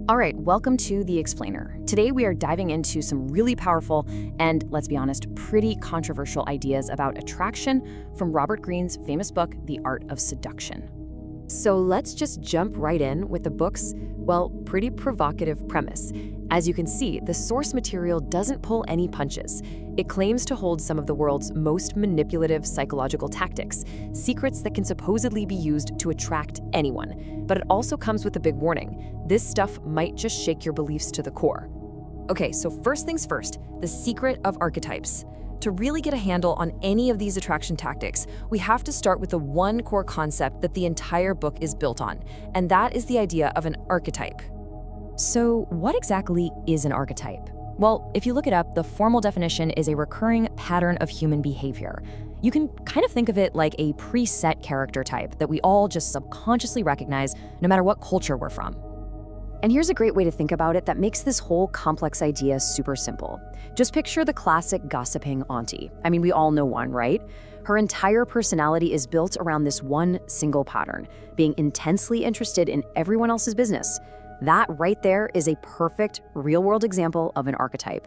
All right, welcome to The Explainer. Today we are diving into some really powerful and, let's be honest, pretty controversial ideas about attraction from Robert Greene's famous book, The Art of Seduction. So let's just jump right in with the book's, well, pretty provocative premise. As you can see, the source material doesn't pull any punches. It claims to hold some of the world's most manipulative psychological tactics, secrets that can supposedly be used to attract anyone. But it also comes with a big warning. This stuff might just shake your beliefs to the core. Okay, so first things first, the secret of archetypes. To really get a handle on any of these attraction tactics, we have to start with the one core concept that the entire book is built on, and that is the idea of an archetype. So what exactly is an archetype? Well, if you look it up, the formal definition is a recurring pattern of human behavior. You can kind of think of it like a preset character type that we all just subconsciously recognize no matter what culture we're from. And here's a great way to think about it that makes this whole complex idea super simple. Just picture the classic gossiping auntie. I mean, we all know one, right? Her entire personality is built around this one single pattern, being intensely interested in everyone else's business. That right there is a perfect real-world example of an archetype.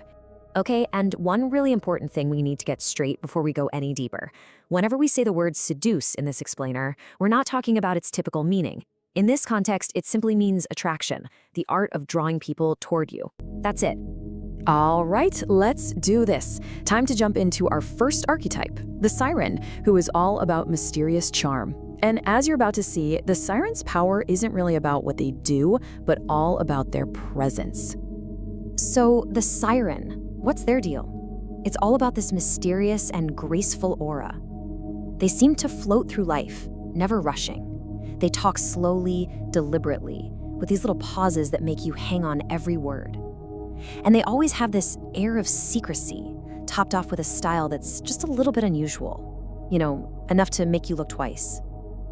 Okay, and one really important thing we need to get straight before we go any deeper. Whenever we say the word seduce in this explainer, we're not talking about its typical meaning. In this context, it simply means attraction, the art of drawing people toward you. That's it. All right, let's do this. Time to jump into our first archetype, the siren, who is all about mysterious charm. And as you're about to see, the siren's power isn't really about what they do, but all about their presence. So the siren, what's their deal? It's all about this mysterious and graceful aura. They seem to float through life, never rushing. They talk slowly, deliberately, with these little pauses that make you hang on every word. And they always have this air of secrecy, topped off with a style that's just a little bit unusual. You know, enough to make you look twice.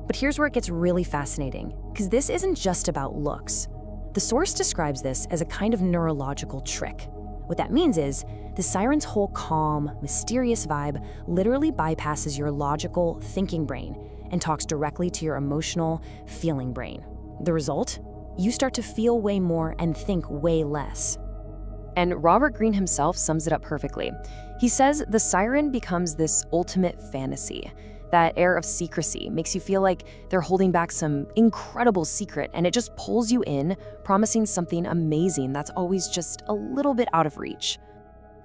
But here's where it gets really fascinating, because this isn't just about looks. The source describes this as a kind of neurological trick. What that means is, the siren's whole calm, mysterious vibe literally bypasses your logical, thinking brain and talks directly to your emotional, feeling brain. The result? You start to feel way more and think way less. And Robert Greene himself sums it up perfectly. He says the siren becomes this ultimate fantasy. That air of secrecy makes you feel like they're holding back some incredible secret, and it just pulls you in, promising something amazing that's always just a little bit out of reach.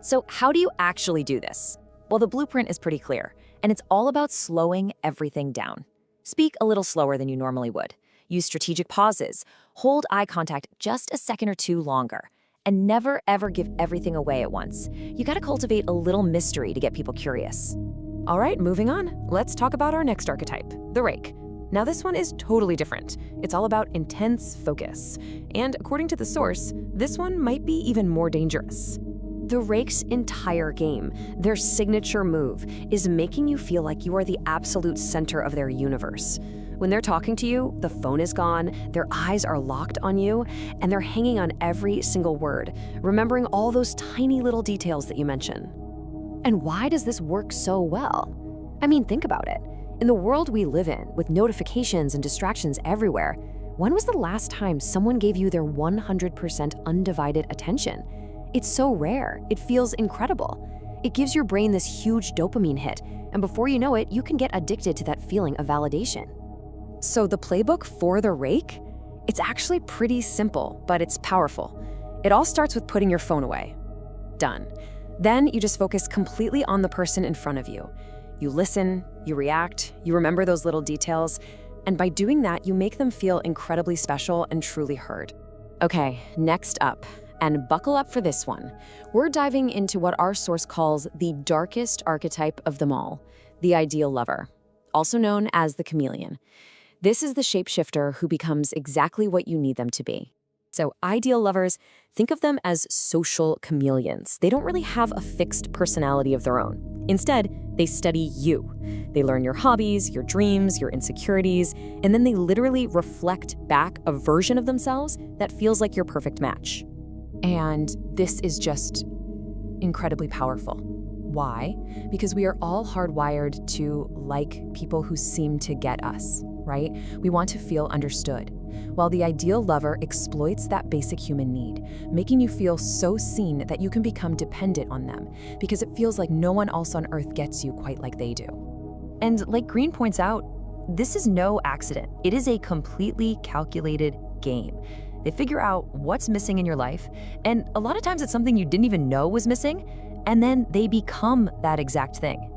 So how do you actually do this? Well, the blueprint is pretty clear, and it's all about slowing everything down. Speak a little slower than you normally would. Use strategic pauses. Hold eye contact just a second or two longer. And never, ever give everything away at once. You gotta cultivate a little mystery to get people curious. All right, moving on. Let's talk about our next archetype, the rake. Now this one is totally different. It's all about intense focus. And according to the source, this one might be even more dangerous. The rake's entire game, their signature move, is making you feel like you are the absolute center of their universe. When they're talking to you, the phone is gone, their eyes are locked on you, and they're hanging on every single word, remembering all those tiny little details that you mention. And why does this work so well? I mean, think about it. In the world we live in, with notifications and distractions everywhere, when was the last time someone gave you their 100% undivided attention? It's so rare. It feels incredible. It gives your brain this huge dopamine hit, and before you know it, you can get addicted to that feeling of validation. So the playbook for the rake? It's actually pretty simple, but it's powerful. It all starts with putting your phone away. Done. Then you just focus completely on the person in front of you. You listen, you react, you remember those little details, and by doing that, you make them feel incredibly special and truly heard. Okay, next up, and buckle up for this one. We're diving into what our source calls the darkest archetype of them all, the ideal lover, also known as the chameleon. This is the shapeshifter who becomes exactly what you need them to be. So ideal lovers, think of them as social chameleons. They don't really have a fixed personality of their own. Instead, they study you. They learn your hobbies, your dreams, your insecurities, and then they literally reflect back a version of themselves that feels like your perfect match. And this is just incredibly powerful. Why? Because we are all hardwired to like people who seem to get us, right? We want to feel understood. while the ideal lover exploits that basic human need, making you feel so seen that you can become dependent on them because it feels like no one else on earth gets you quite like they do. And like Greene points out, this is no accident. It is a completely calculated game. They figure out what's missing in your life, and a lot of times it's something you didn't even know was missing, and then they become that exact thing.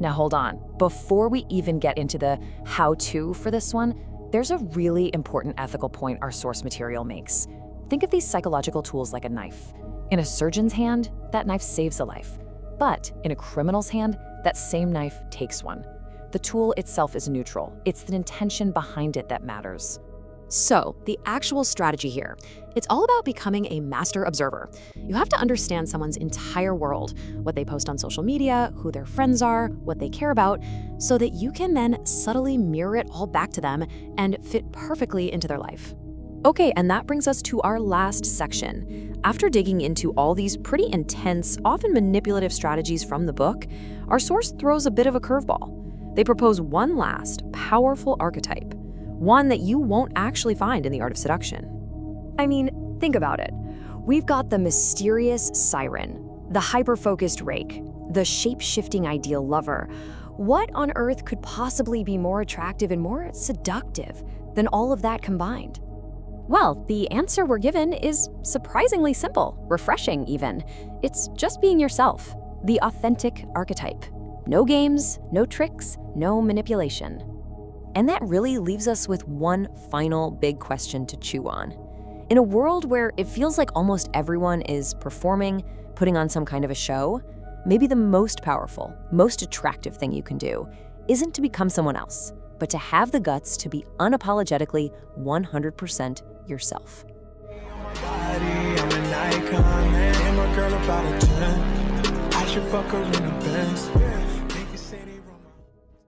Now hold on, before we even get into the how-to for this one, there's a really important ethical point our source material makes. Think of these psychological tools like a knife. In a surgeon's hand, that knife saves a life. But in a criminal's hand, that same knife takes one. The tool itself is neutral. It's the intention behind it that matters. So, the actual strategy here, it's all about becoming a master observer. You have to understand someone's entire world, what they post on social media, who their friends are, what they care about, so that you can then subtly mirror it all back to them and fit perfectly into their life. Okay, and that brings us to our last section. After digging into all these pretty intense, often manipulative strategies from the book, our source throws a bit of a curveball. They propose one last, powerful archetype, one that you won't actually find in the Art of Seduction. I mean, think about it. We've got the mysterious siren, the hyper-focused rake, the shape-shifting ideal lover. What on earth could possibly be more attractive and more seductive than all of that combined? Well, the answer we're given is surprisingly simple, refreshing even. It's just being yourself, the authentic archetype. No games, no tricks, no manipulation. And that really leaves us with one final big question to chew on. In a world where it feels like almost everyone is performing, putting on some kind of a show, maybe the most powerful, most attractive thing you can do isn't to become someone else, but to have the guts to be unapologetically 100% yourself. I'm an icon, man. I'm a girl about a 10. I should fuck her in a Benz.